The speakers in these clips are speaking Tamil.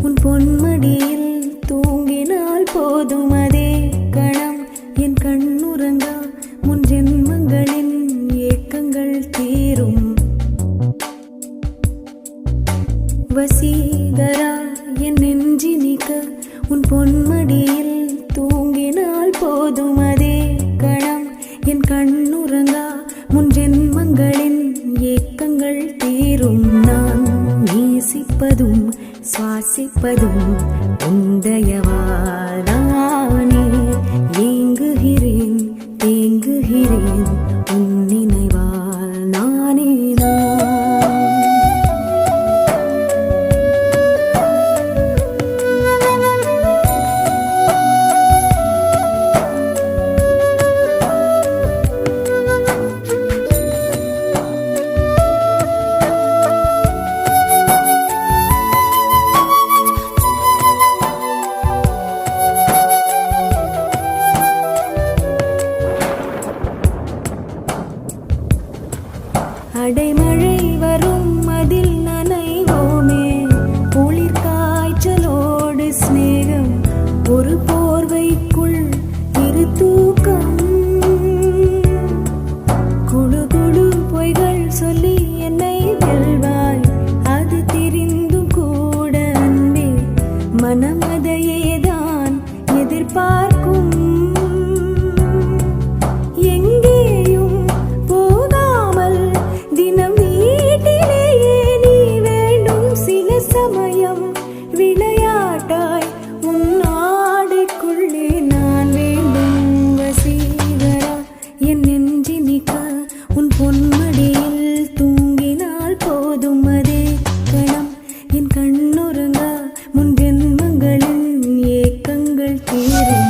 உன் பொன்மடியில் தூங்கினால் போதும் அதே கணம் என் கண்ணுறங்கா முன் ஜென்மங்களின் ஏக்கங்கள் தீரும். வசீகரா என் நெஞ்சினிக்க உன் பொன்மடியில் தூங்கினால் போதும் அதே கணம் என் கண்ணுறங்கா முன் ஜென்மங்களின் ஏக்கங்கள் தீரும். நான் நேசிப்பதும் சுவாசிப்பதும் உந்தயவாதானே. ஏங்குகிறேன் தேங்குகிறேன் உன் நினைவால் நானே நான். அடைமழை வரும் அதில் நனைவோமே. குளிர் காய்ச்சலோடு சிநேகம் ஒரு போர்வைக்குள் இரு தூக்கம். குழு குழு பொய்கள் சொல்லி என்னை வெல்வாய். அது தெரிந்தும் கூட அன்பே மனம் அதையேதான் எதிர்பார்க்கும். விளையாட்டாய் உன் ஆடைக்குள்ளே நான் வேண்டும். வசீகரா என் நெஞ்சினிக்க உன் பொன்மடியில் தூங்கினால் போதும் அதே கணம் என் கண்ணுறங்கா முன் ஜென்மங்களின் ஏக்கங்கள் தீரும்.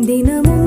தினமும்